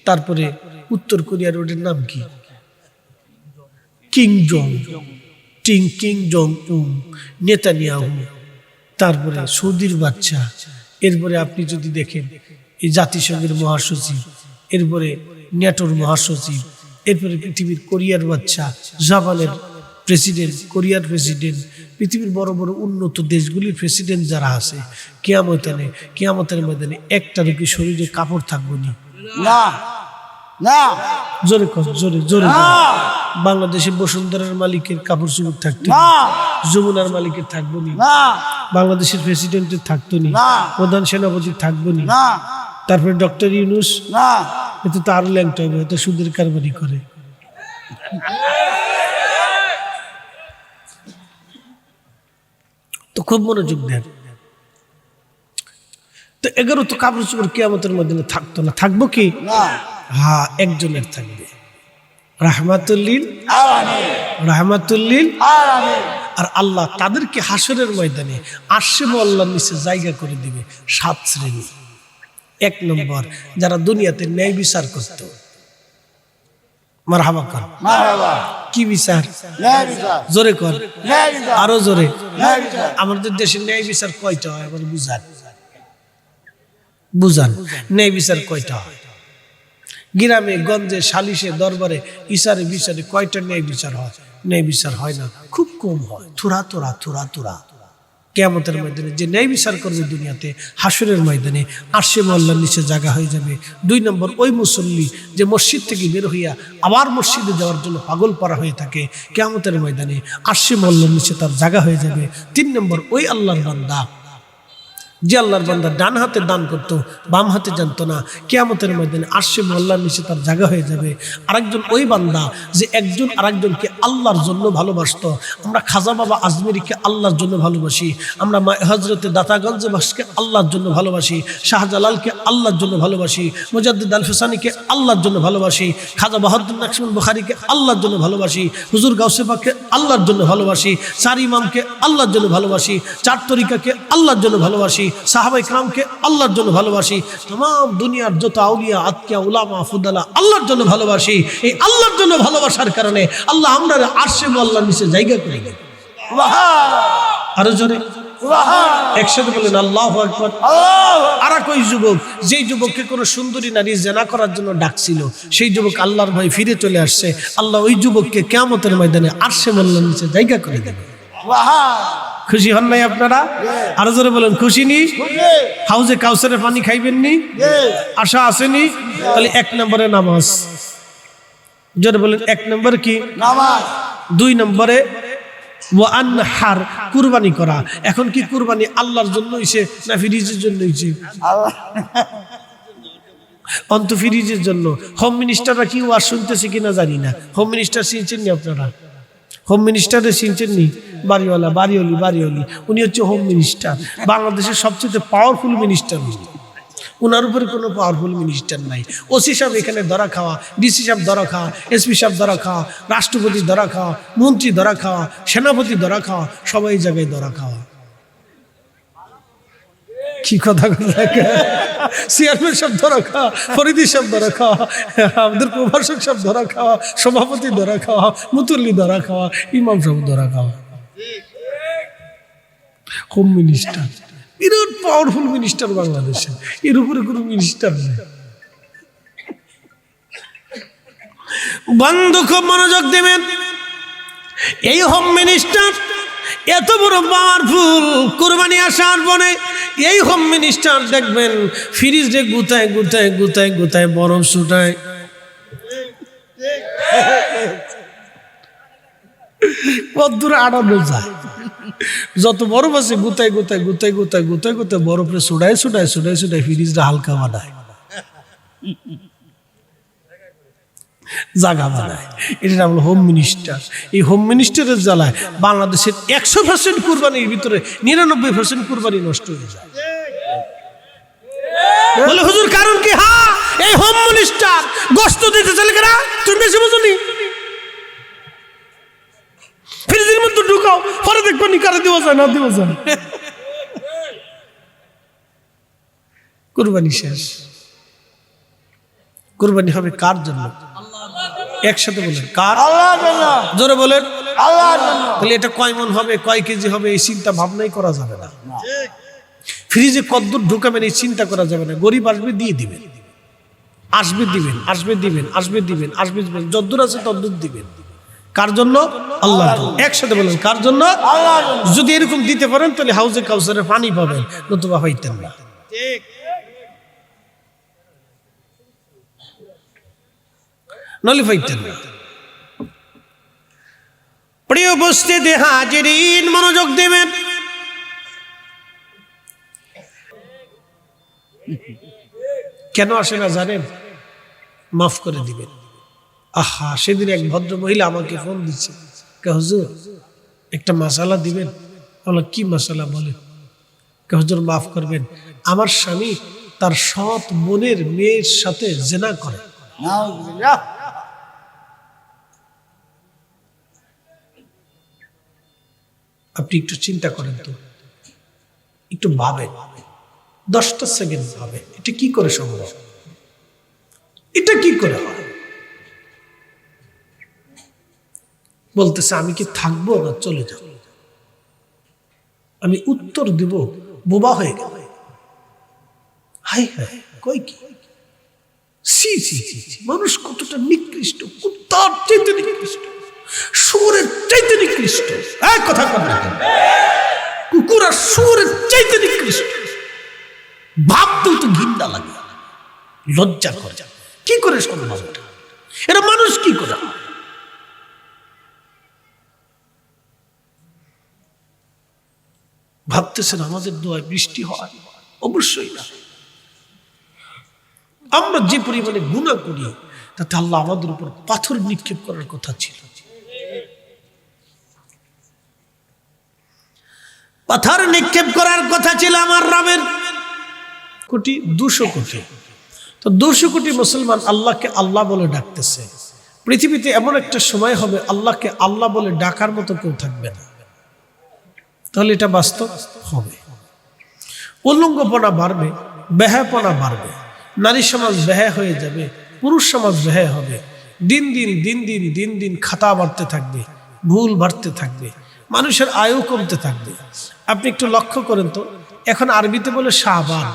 তারপরে উত্তর কোরিয়ার ওটার নাম কি, কিং জং উন, নেতানিয়াহু, তারপরে সৌদির বাচ্চা, এরপরে আপনি যদি দেখেন এই জাতিসংঘের মহাসচিব, এরপরে ন্যাটোর মহাসচিব, এরপরে পৃথিবীর কোরিয়ার বাচ্চা, জাপানের প্রেসিডেন্ট, কোরিয়ার প্রেসিডেন্ট, পৃথিবীর বড় বড় উন্নত দেশগুলির প্রেসিডেন্ট যারা আছে, কিয়ামতের ময়দানে একটারও কি শরীরে কাপড় থাকবো না? জোরে কর, জোরে জোরে। বাংলাদেশে বসুন্ধরার মালিকের কাপড় চোপড় থাকতো না, যমুনার মালিকের থাকবো না, বাংলাদেশের প্রেসিডেন্টের থাকতো না, প্রধান সেনাপতির থাকবো না, তারপরে ডক্টর ইউনূস, এতে তো আরো ল্যাংটা হবে, এত সুদের কারবারি করে। তো খুব মনোযোগ দেন। তো 11 তো কাপড় চোপড় কিয়ামতের মধ্যে থাকতো না, থাকবো কি? হ্যাঁ, একজনের থাকবে, রাহমাতুল্লিল রাহমাতুল্লিল। আর আল্লাহ তাদেরকে হাসরের ময়দানে আরশে আল্লাহর নিচে জায়গা করে দিবে 7 শ্রেণী। 1 নম্বর, যারা দুনিয়াতে ন্যায় বিচার করত। মারহাবা কর, মারহাবা। কি বিচার? ন্যায় বিচার। জোরে কর, ন্যায় বিচার। আরো জোরে, ন্যায় বিচার। আমাদের দেশে ন্যায় বিচার কয়টা হয়? আবার বুঝান ন্যায় বিচার কয়টা হয়? গ্রামে গঞ্জে সালিশে দরবারে ইসারে বিচারে কয়টা ন্যায় বিচার হয়? ন্যায় বিচার হয় না, খুব কম হয়, থোড়া। কিয়ামতের ময়দানে যে ন্যায় বিচার করবে দুনিয়াতে, হাসরের ময়দানে আরশে আল্লাহর নিচে জায়গা হয়ে যাবে। 2 নম্বর, ওই মুসল্লি যে মসজিদ থেকে বের হইয়া আবার মসজিদে যাওয়ার জন্য পাগল পারা হয়ে থাকে, কিয়ামতের ময়দানে আরশে আল্লাহর নিচে তার জায়গা হয়ে যাবে। 3 নম্বর, ওই আল্লাহর বান্দা যে আল্লাহর বান্দা ডান হাতে দান করতো, বাম হাতে জানতো না, কিয়ামতের ময়দানে আরশে আল্লাহর নিচে তার জায়গা হয়ে যাবে। আরেকজন ওই বান্দা যে একজন আরেকজনকে আল্লাহর জন্য ভালোবাসতো। আমরা খাজা বাবা আজমেরিকে আল্লাহর জন্য ভালোবাসি, আমরা হযরতে দাতাগঞ্জে বাসকে আল্লাহর জন্য ভালোবাসি, শাহজালালকে আল্লাহর জন্য ভালোবাসি, মুজাদ্দিদ আল ফিসানিকে আল্লাহর জন্য ভালোবাসি, খাজা বাহাউদ্দিন নাকশবন্দি বুখারীকে আল্লাহর জন্য ভালোবাসি, হুজুর গাউসে পাককে আল্লাহর জন্য ভালোবাসি, 4 ইমামকে আল্লাহর জন্য ভালোবাসি, 4 তরিকাকে আল্লাহর জন্য ভালোবাসি, সাহাবায়ে কেরামকে আল্লাহর জন্য ভালোবাসি, तमाम দুনিয়ার যত আউলিয়া আতকিয়া উলামা ফুদালা আল্লাহর জন্য ভালোবাসি। এই আল্লাহর জন্য ভালোবাসার কারণে আল্লাহ আমরা আরশে আল্লাহর নিচে জায়গা করে দেন। সুবহানাল্লাহ, আরো জোরে সুবহানাল্লাহ, একসাথে বলেন আল্লাহু আকবার। আর কই যুবক, যেই যুবককে কোনো সুন্দরী নারী জিনা করার জন্য ডাকছিল, সেই যুবক আল্লাহর ভয়ে ফিরে চলে আসছে, আল্লাহ ওই যুবককে কিয়ামতের ময়দানে আরশে আল্লাহর নিচে জায়গা করে দেবে। সুবহানাল্লাহ, খুশি হন নাই আপনারা? আরো জোরে বলেন খুশি নি? হাউজে কাউসারের পানি খাইবেন নি? আশা আসেনি? তাহলে 1 নম্বরে নামাজ। জোরে বলেন 1 নম্বর কি? নামাজ। 2 নম্বরে ওয়ানহার, কুরবানি করা। এখন কি কুরবানি আল্লাহর জন্য হইছে না ফিরিজের জন্য হইছে? অন্ত ফিরিজের জন্য। হোম মিনিস্টাররা কি ওয়াজ শুনতেছে কিনা জানি না। হোম মিনিস্টার চিনছেন নি আপনারা? হোম মিনিস্টারের চিনছেন নি? বাড়িওয়ালি, উনি হচ্ছে হোম মিনিস্টার, বাংলাদেশের সবচেয়ে পাওয়ারফুল মিনিস্টার। ওনার উপরে কোনো পাওয়ারফুল মিনিস্টার নাই। ওসি সাহেব এখানে ধরা খাওয়া, ডিসি সাহেব ধরা খাওয়া, এসপি সাহেব ধরা খাওয়া, রাষ্ট্রপতি ধরা খাওয়া, মন্ত্রী ধরা খাওয়া, সেনাপতি ধরা খাওয়া, সবাই জায়গায় ধরা খাওয়া। কি কথা চেয়ারম্যান সাহেব ধরা খাওয়া, ফরিদি সাহেব ধরা খাওয়া, আমাদের প্রভাষক সাহেব ধরা খাওয়া, সভাপতি ধরা খাওয়া, মুতুল্লি ধরা খাওয়া, ইমাম সাহেব ধরা খাওয়া। হোম মিনিস্টার বিরাট পাওয়ারফুল মিনিস্টার বাংলাদেশে, এর উপরে কোনো মিনিস্টার নেই। বন্ধু খুব মনোযোগ দেবেন, এই হোম মিনিস্টার এত বড় পাওয়ারফুল, কুরবানি আসার পরে এই হোম মিনিস্টার দেখবেন ফ্রিজে গুতায় গুতায় গুতায় গুতায় বরফ ছুটায়। কতদূর আড়ানো যায়, যত বরফ আছে গুতায় গুতায় গুতায় গুতায় গুতায় গুতায় বরফে ছুটায় ছুটায় ছুটায় ছুটায় ফ্রিজটা হালকা বানায়, জায়গা বানায়। এটা নাম হোম মিনিস্টার। এই হোম মিনিস্টারের জ্বালায় বাংলাদেশের 100% কুরবানির ভিতরে 99% কুরবানি নষ্ট হয়ে যায়। বলে হুজুর কারণ কি? হ্যাঁ, এই হোম মিনিস্টার গোশত দিতে চলে কেনা, তুমি বেশি বুঝুনি, ফ্রিজের মধ্যে ঢুকাও, পরে দেখবো নি কারে দেওয়া যায় না দেওয়া যায়। কুরবানি শেষ। কুরবানি হবে কার জন্য? একসাথে বলেন কার? আল্লাহর জন্য। জোরে বলেন আল্লাহর জন্য। তাহলে এটা কয় মন হবে, কয় কেজি হবে, এই চিন্তা ভাবনাই করা যাবে না। ফ্রিজে কতদূর ঢুকাবেন এই চিন্তা করা যাবে না। গরিব আসবে দিয়ে দিবেন, আসবে দিবেন, আসবে দিবেন, আসবে দিবেন, আসবে দিবেন, যতদূর আছে ততদূর দিবেন। কার জন্য? আল্লাহর জন্য। একসাথে বলেন কার জন্য? আল্লাহর জন্য। যদি এরকম দিতে পারেন তাহলে হাউজে কাউসারে পানি পাবেন, নতুবা হইতেন না। ঠিক। নলি পাইতেন না। প্রিয় উপস্থিতি হাজিরিন, মনোযোগ দেবেন। কেন আসে না জানেন? মাফ করে দিবেন। আহা, সেদিন এক ভদ্র মহিলা আমাকে ফোন দিচ্ছে, হুজুর একটা মাসালা দিবেন। বললাম কি মাসালা বলেন? হুজুর মাফ করবেন, আমার স্বামী তার সৎ বোনের মেয়ের সাথে জেনা করে। আপনি একটু চিন্তা করেন তো, একটু ভাবেন, 10টা সেকেন্ড ভাবেন, এটা কি করে সম্ভব? এটা কি করে হয়? বলতেছে আমি কি থাকবো না চলে যাব? আমি উত্তর দিব বোবা হয়ে গেল। হাই হাই, কই কি? সি সি সি, মানুষ কতটা নিকৃষ্ট, কুত্তার চাইতে নিকৃষ্ট, শুয়োরের চাইতে নিকৃষ্ট। এক কথা বলেন, কুকুর আর শুয়োরের চাইতে নিকৃষ্ট। ভাবতেও তো ঘৃণা লাগে, লজ্জা করে। কি করে সম্ভব? এরা মানুষ কি করে? ভাবতেছেন আমাদের দোয়ায় বৃষ্টি হয়? অবশ্যই না। আমরা যে পরিমাণে গুনাহ করি তাতে আল্লাহ আমাদের উপর পাথর নিক্ষেপ করার কথা ছিল। পাথর নিক্ষেপ করার কথা ছিল আমার রামের। 200 কোটি, তো 200 কোটি মুসলমান আল্লাহকে আল্লাহ বলে ডাকতেছে। পৃথিবীতে এমন একটা সময় হবে আল্লাহকে আল্লাহ বলে ডাকার মতো কেউ থাকবে না। তাহলে এটা বাস্তব হবে। উলঙ্গপনা বাড়বে, বেহায়াপনা বাড়বে, নারী সমাজ বেহায়া হয়ে যাবে, পুরুষ সমাজ বেহায়া হবে। দিন দিন দিন দিন দিন দিন খাতা বাড়তে থাকবে, ভুল বাড়তে থাকবে, মানুষের আয়ু কমতে থাকবে। আপনি একটু লক্ষ্য করেন তো, এখন আরবিতে বলে শাবান,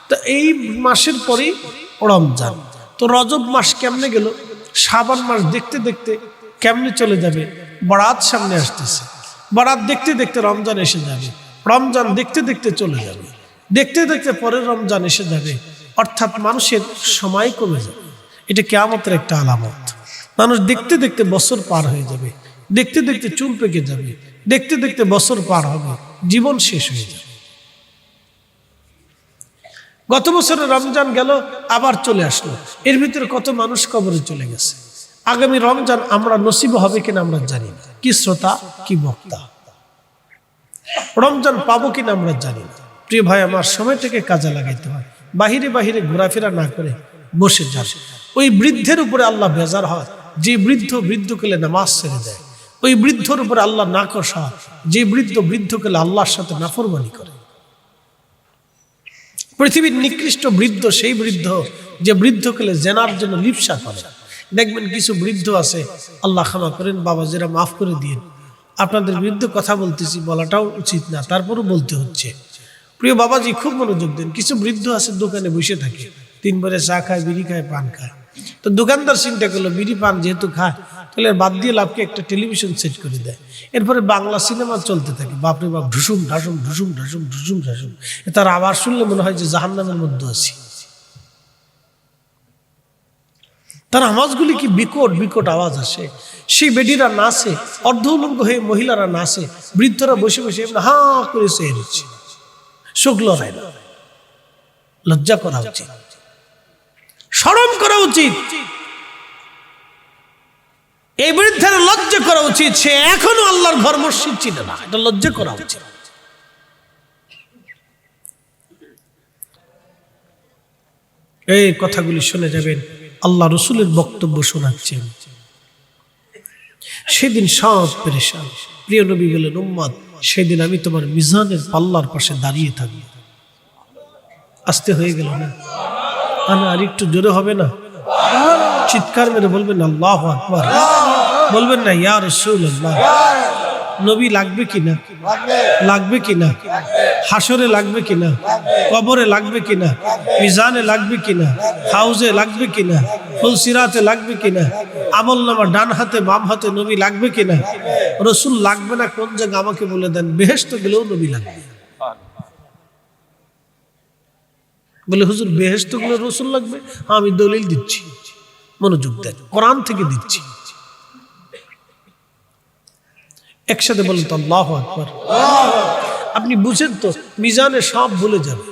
তো এই মাসের পরেই রমজান। তো রজব মাস কেমনে গেল? শাবান মাস দেখতে দেখতে কেমনে চলে যাবে? বরাত সামনে আসতেছে, বরাত দেখতে দেখতে রমজান এসে যাবে, রমজান দেখতে দেখতে চলে যাবে, দেখতে দেখতে পরের রমজান এসে যাবে। অর্থাৎ মানুষের সময় কমে যাবে। এটা কিয়ামতের একটা আলামত। মানুষ দেখতে দেখতে বছর পার হয়ে যাবে, দেখতে দেখতে চুল পেকে যাবে, দেখতে দেখতে বছর পার হবে, জীবন শেষ হয়ে যাবে। গত বছরের রমজান গেল, আবার চলে আসলো, এর ভিতরে কত মানুষ কবরে চলে গেছে। আগামী রমজান আমরা নসিব হবে কিনা আমরা জানি না। কি শ্রোতা, কি বক্তা, রমজান পাবো কিনা আমরা জানি না। প্রিয় ভাই আমার, সময়টাকে কাজে লাগাইতে হয়। বাহিরে বাহিরে ঘোরাফেরা না করে বসে যান। ওই বৃদ্ধের উপরে আল্লাহ বেজার হয় যে বৃদ্ধকালে নামাজ ছেড়ে দেয়। ওই বৃদ্ধর উপরে আল্লাহ নাকশ হয় যে বৃদ্ধকালে আল্লাহর সাথে নাফরমানি করে। পৃথিবীর নিকৃষ্ট বৃদ্ধ সেই বৃদ্ধ যে বৃদ্ধকালে জেনার জন্য লিপ্সা করে। দেখবেন কিছু বৃদ্ধ আছে, আল্লাহ ক্ষমা করেন বাবাজিরা, মাফ করে দিন, আপনাদের বিরুদ্ধে কথা বলতেছি, বলাটাও উচিত না, তারপরও বলতে হচ্ছে। প্রিয় বাবাজি খুব মনোযোগ দেন। কিছু বৃদ্ধ আছে দোকানে বসে থাকে, 3 বারে চা খায়, বিড়ি খায়, পান খায়। তো দোকানদার চিন্তা করলো বিড়ি পান যেহেতু খায় তাহলে বাদ দিয়ে লাভকে একটা টেলিভিশন সেট করে দেয়। এরপরে বাংলা সিনেমা চলতে থাকে, বাপরে বাপ, ঢুসুম ঢাসুম ঢুসুম ঢাসুম ঢুসুম ঢাসুম। তার আওয়াজ শুনলে মনে হয় যে জাহান্নামের মধ্যে আছি। তার আওয়াজগুলি কি বিকট বিকট আওয়াজ আসে। সেই বেডিরা নাচে, অর্ধ উলঙ্গ হয়ে মহিলারা নাচে, বৃদ্ধরা বসে বসে হা করে চেয়ে রয়েছে, চোখ লড়ায় না। লজ্জা করা উচিত, শরম করা উচিত। এই বৃদ্ধের লজ্জা করা উচিত, সে এখনো আল্লাহর ঘর মসজিদ চিনে না, এটা লজ্জা করা উচিত। এই কথাগুলি শুনে যাবেন, আল্লাহ রসুলের বক্তব্য শোনাচ্ছেন। সেদিন সব পেরেশান। প্রিয় নবী বলেন, উম্মত, সেদিন আমি তোমার মিজানের পাল্লার পাশে দাঁড়িয়ে থাকবো। আসতে হয়ে গেল না? আর একটু জোরে হবে না? চিৎকার মেরে বলবেন আল্লাহু আকবার, বলবেন না ইয়া রাসূলুল্লাহ। নবী লাগবে কিনা? লাগবে কিনা? হাসরে লাগবে কিনা? কবরে লাগবে কিনা? মিজানে লাগবে কিনা? হাউজে লাগবে কিনা? ফুলসিরাতে লাগবে কিনা? আমলনামা ডান হাতে বাম হাতে নবী লাগবে কিনা? রসুল লাগবে না কোন জায়গা আমাকে বলে দেন। বেহেশত গেলেও নবী লাগবে। বলে হুজুর বেহেশত গেলে রসুল লাগবে? আমি দলিল দিচ্ছি, মনোযোগ দেন, কোরআন থেকে দিচ্ছি। একসাথে বলেন তো আল্লাহু আকবার। আপনি বুঝেন তো, মিজানে সব ভুলে যাবে,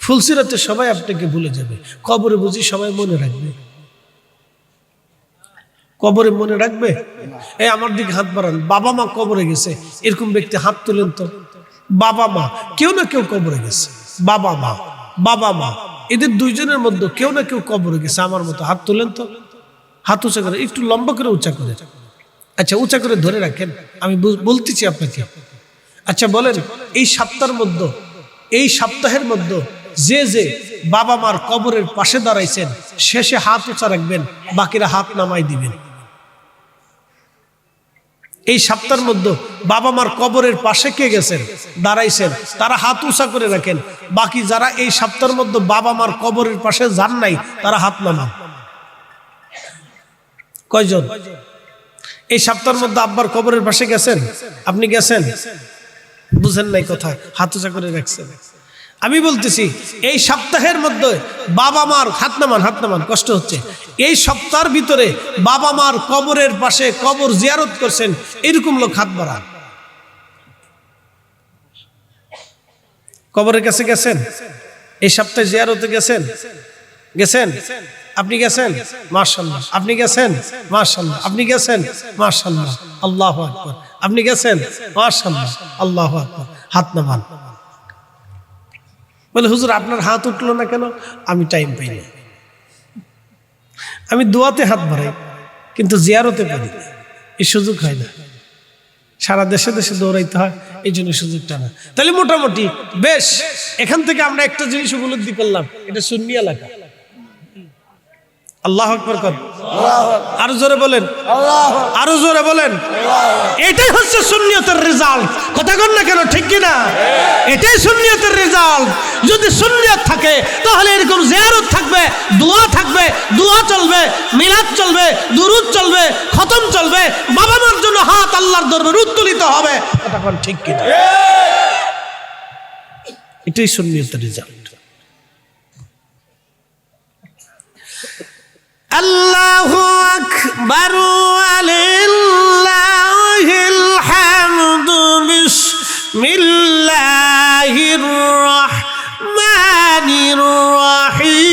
ফুলসিরাতে সবাই আপনাকে ভুলে যাবে, কবরে বুঝি সবাই মনে রাখবে? কবরে মনে রাখবে? এই আমার দিকে হাত বাড়ান, বাবা মা কবরে গেছে এরকম ব্যক্তি হাত তুলেন তো। বাবা মা, কেউ না কেউ কবরে গেছে। বাবা মা, বাবা মা, এদের দুইজনের মধ্যে কেউ না কেউ কবরে গেছে আমার মতো। হাত তুলেন তো, হাত উঁচা করে, একটু লম্বা করে উঁচা করে। আচ্ছা, উঁচা করে ধরে রাখেন, আমি বলতেছি আপনাকে। আচ্ছা বলেন, এই সপ্তাহের মধ্যে যে যে বাবা মার কবরের পাশে দাঁড়াইছেন, শেষে হাত উঁচা রাখবেন, বাকিরা হাত নামাই দিবেন। এই সপ্তাহের মধ্যে বাবা মার কবরের পাশে কে গেছেন, দাঁড়াইছেন, তারা হাত উঁচা করে রাখেন। বাকি যারা এই সপ্তাহের মধ্যে বাবা মার কবরের পাশে যান নাই, তারা হাত নামান। কয়জন? এই সপ্তাহের মধ্যে আব্বার কবরের পাশে গেছেন? আপনি গেছেন? বুঝেন নাই কথা, হাত উঁচা করে রাখছেন। আমি বলতেছি এই সপ্তাহের মধ্যে বাবা মার, হাত নামান, কষ্ট হচ্ছে, এই সপ্তাহের ভিতরে বাবা মার কবরের পাশে কবর জিয়ারত করছেন এরকম লোক হাত বাড়ান। কবরের কাছে গেছেন? এই সপ্তাহে জিয়ারতে গেছেন? আপনি গেছেন? মাশাআল্লাহ। আপনি গেছেন? মাশাআল্লাহ। আপনি গেছেন? মাশাআল্লাহ, আল্লাহু আকবার। আপনি গেছেন? মাশাআল্লাহ, আল্লাহু আকবার। হাত নামান। বলে হুজুর আপনার হাত উঠলো না কেন? আমি টাইম পাই না। আমি দোয়াতে হাত বাড়াই কিন্তু জিয়ারতে পারি না, এই সুযোগ হয় না। সারা দেশে দেশে দৌড়াইতে হয়, এই জন্য সুযোগটা না। তাহলে মোটামুটি বেশ, এখান থেকে আমরা একটা জিনিস উপলব্ধি করলাম, এটা সুন্নি এলাকা। আল্লাহু আকবার কর, আরো জোরে বলেন, আরো জোরে বলেন। এটাই হচ্ছে সুন্নিয়তের রেজাল্ট। কথা কন না কেন, ঠিক কিনা? এটাই সুন্নিয়তের রেজাল্ট। যদি সুন্নিয়ত থাকে তাহলে এরকম জিয়ারত থাকবে, দোয়া থাকবে, দোয়া চলবে, মিলাদ চলবে, দুরুদ চলবে, খতম চলবে, বাবা মার জন্য হাত আল্লাহর দরবারে উত্তোলিত হবে। কথা কন ঠিক কিনা? এটাই সুন্নিয়তের রেজাল্ট। আল্লাহু আকবার ওয়ালিল্লাহিল হামদু বিসমিল্লাহির রাহমানির রাহিম।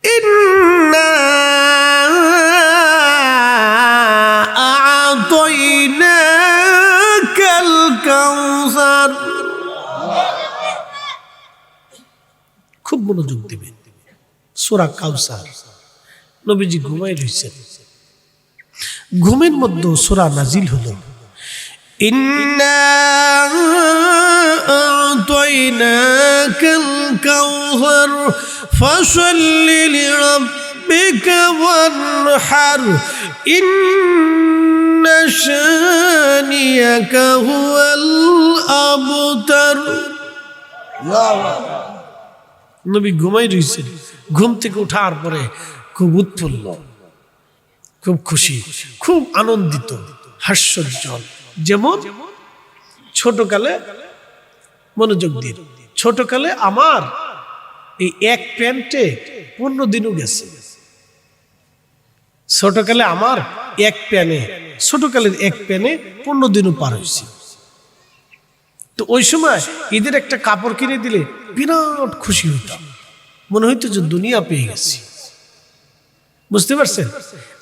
ইন্না মনোযোগ দিবেন। সূরা কাউসার। নবীজি ঘুমাই রয়েছেন, ঘুমের মধ্যে সূরা নাজিল হলো, ইন্না আ'তাইনাকাল কাউসার ফাসাল্লি লিরাব্বিকা ওয়ানহার ইন্না শানিয়াকা হুয়াল আবতার। নবী ঘুমাই রয়েছেন, ঘুম থেকে ওঠার পরে খুব উৎফুল্ল, খুব খুশি, খুব আনন্দিত, হাস্যোজ্জ্বল। যেমন ছোটকালে, মনোযোগ দিন, ছোটকালে আমার এই এক প্যান্টে 15 দিনও গেছে। ছোটকালে আমার এক প্যানে, ছোটকালের এক প্যানে 15 দিনও পার হয়েছে। তো ওই সময় ঈদের একটা কাপড় কিনে দিলে বিরাট খুশি হইতাম, মনে হইতো যে দুনিয়া পেয়ে গেছি। বুঝতে পারছেন?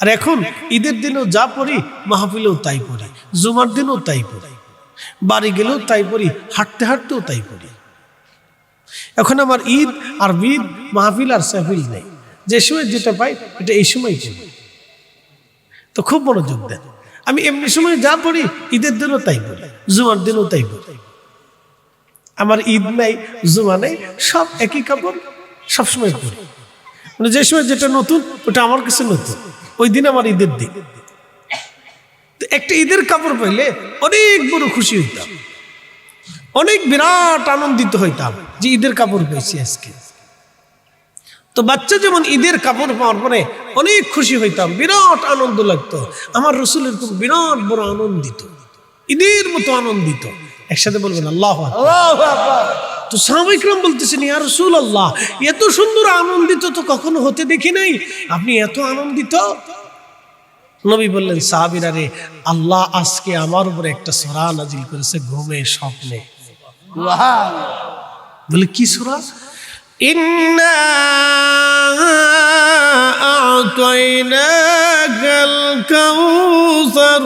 আর এখন ঈদের দিনও যা পড়ি, মাহফিলেও তাই পড়ি, জুমার দিনও তাই পড়ি, বাড়ি গেলেও তাই পড়ি, হাঁটতে হাঁটতেও তাই পড়ি। এখন আমার ঈদ আর বিদ, মাহফিল আর সাহফিল নেই, যে সময় যেটা পাই এটা এই সময় পড়ি। তো খুব মনোযোগ দেন। আমি এমনি সময় যা পড়ি, ঈদের দিনও তাই পড়ি, জুমার দিনও তাই পড়ি। আমার ঈদ নাই, জুমা নেই, সব একই কাপড় সবসময় পড়ি। মানে যে সময় যেটা নতুন ওটা আমার কাছে নতুন, ওই দিন আমার ঈদের দিন। একটা ঈদের কাপড় পাইলে অনেক বড় খুশি হইতাম, অনেক বিরাট আনন্দিত হইতাম যে ঈদের কাপড় পেয়েছি আজকে। তো বাচ্চা যেমন ঈদের কাপড় পাওয়ার পরে অনেক খুশি হইতাম, বিরাট আনন্দ লাগতো। আমার রাসূল এরকম বিরাট বড় আনন্দিত, ঈদের মতো আনন্দিত। একসাথে বলবেন আল্লাহু আকবার। তো সাহাবায়ে কিরাম বলতেছেন, ইয়া রাসূলুল্লাহ, এত সুন্দর আনন্দিত তো কখনো হতে দেখি নাই, আপনি এত আনন্দিত। নবী বললেন, সাহাবীরা রে, আল্লাহ আজকে আমার উপরে একটা সূরা নাজিল করেছে ঘুমে, স্বপ্নে। বলে কি সূরা? ইন্না আ'তাইনাকাল কাউসার।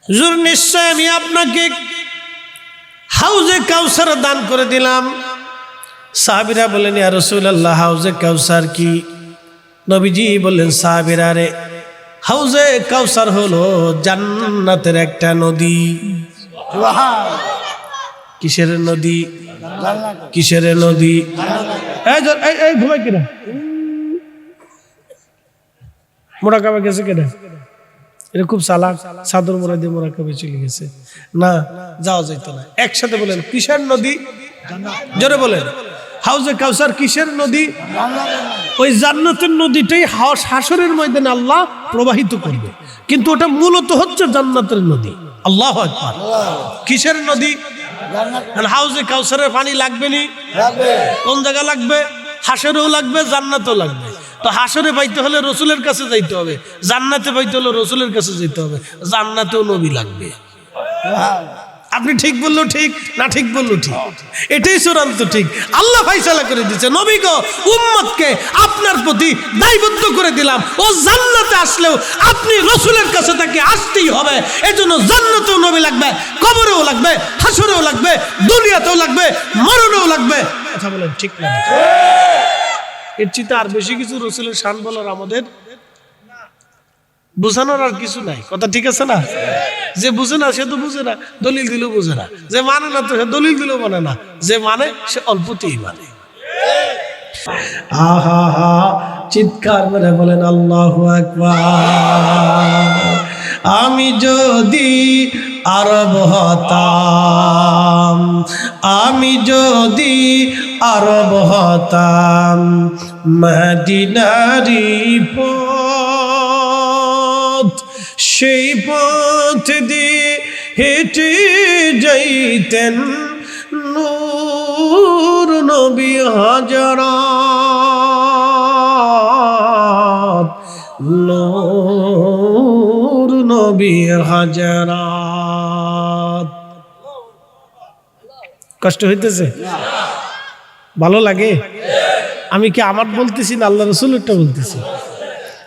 হুজুর, নিশ্চয় আমি আপনাকে হাউজে কাউসার দান করে দিলাম। সাহাবীরা বললেন, ইয়া রাসূলুল্লাহ, হাউজে কাউসার কি? নবীজি বললেন, সাহাবীরা রে, হাউজে কাউসার হলো জান্নাতের একটা নদী। কিসের নদী? কিসের নদী? এই ঘুমাই কিনা? মোরাকাবা গেছে কেনা? এটা খুব চালাক, চাদর মোড়া দিয়ে মোরাকাবে চলে গেছে। না, যাওয়া যাইতো না। একসাথে বলেন, কিসের নদী? জোরে বলেন। হাউজে কাউসার কিসের নদী? ওই জান্নাতের নদীটাই হাসরের ময়দানে আল্লাহ প্রবাহিত করবে, কিন্তু ওটা মূলত হচ্ছে জান্নাতের নদী। আল্লাহু আকবার। কিসের নদী? হাউজে কাউসারের পানি লাগবে নি? কোন জায়গা লাগবে? হাসরেও লাগবে, জান্নাতেও লাগবে। তো হাসরে পাইতে হলে রসুলের কাছে যাইতে হবে, জান্নাতে পাইতে হলে রসুলের কাছে যেতে হবে। জান্নাতেও নবী লাগবে। আপনি ঠিক বললো ঠিক, না ঠিক বললো ঠিক, এটাই চূড়ান্ত ঠিক। আল্লাহ ফাইসালা করে দিয়েছে, নবী গো, উম্মতকে আপনার প্রতি দায়বদ্ধ করে দিলাম। ও জান্নাতে আসলেও আপনি রসুলের কাছে তাকে আসতেই হবে। এজন্য জান্নাতেও নবী লাগবে, কবরেও লাগবে, হাসরেও লাগবে, দুনিয়াতেও লাগবে, মরণেও লাগবে। কথা বলেন ঠিক না? এর চিন্তা আর বেশি কিছু রসুলের শান বলার আমাদের বুঝানোর আর কিছু নাই। কথা ঠিক আছে না? যে বুঝে না সে তো বুঝে না, দলিল দিলেও বুঝে না। যে মানে না তো সে দলিল দিলেও মানে না। যে মানে সে অল্পতেই মানে। আহা হা, চিৎকার করে বলেন আল্লাহু আকবার। আমি যদি আরব হতাম, আমি যদি আরব হতাম, মদিনারি পথ, সেই পথ দিয়ে হেঁটে যাইতেন নূর নবী হাজারাত, নূর নবী হাজারাত। কষ্ট হইতেছে? ভালো লাগে? আমি কি আমার বলতেছি না আল্লাহ রসুলেরটা বলতেছি?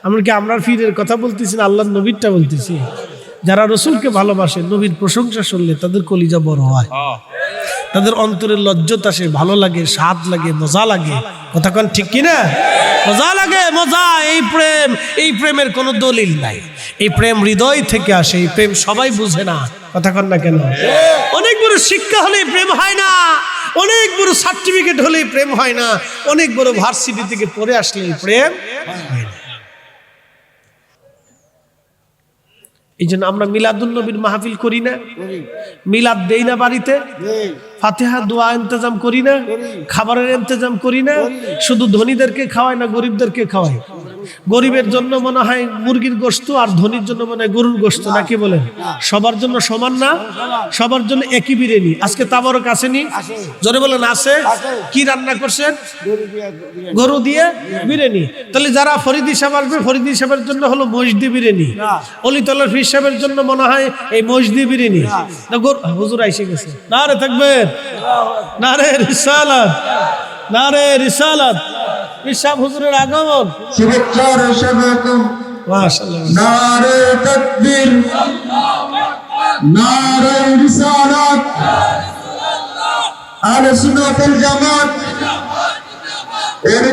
আমরা কি আমরা ফিরের কথা বলতেছি না আল্লাহর নবীরটা বলতেছি? যারা রসুলকে ভালোবাসে, নবীর প্রশংসা শুনলে তাদের কলিজা বড় হয়। তাদের অন্তরের লজ্জত আসে, ভালো লাগে, স্বাদ লাগে, মজা লাগে। কথা কোন ঠিক কিনা? মজা লাগে, মজা। এই প্রেমের কোনো দলিল নাই। এই প্রেম হৃদয় থেকে আসে। এই প্রেম সবাই বুঝে না। কথা কন না কেন? অনেক বড় শিক্ষা হলেই প্রেম হয় না, অনেক বড় সার্টিফিকেট হলেই প্রেম হয় না, অনেক বড় ভার্সিটি থেকে পড়ে আসলে প্রেম হয় না। এই জন্য আমরা মিলাদুন নবীর মাহফিল করি না, মিলাদ দেই না, বাড়িতে ফাতিহা দোয়া ইন্তজাম করি না, খাবারের ইন্তজাম করি না। শুধু ধনীদেরকে খাওয়াই না, গরিবদেরকে খাওয়াই। গরিবের জন্য মনে হয় মুরগির গোশত, আর ধনীর জন্য মনে হয় গরুর গোশত, নাকি বলেন? সবার জন্য সমান না, সবার জন্য একই বিরিয়ানি। আজকে তাবারক আসেনি? জোরে বলেন আছে। কি রান্না করছেন? গরু দিয়ে বিরিয়ানি। তাহলে যারা ফরিদি সাহেব আসবে, ফরিদি সাহেবের জন্য হলো মসজিদি বিরিয়ানি, অলিতলার ফির সাহেবের জন্য মনে হয় এই মসজিদি বিরিয়ানি। হুজুর আইসে গেছে। না রে থাকবেন, না রে রিসালাত, না রে রিসালাত। পিসাব হুজুরের আগমন, শুভেচ্ছার স্বাগতম। মাশাআল্লাহ। নারে তাকবীর, নারে রিসালাত, আহলে সুন্নাত ওয়াল জামাত। এর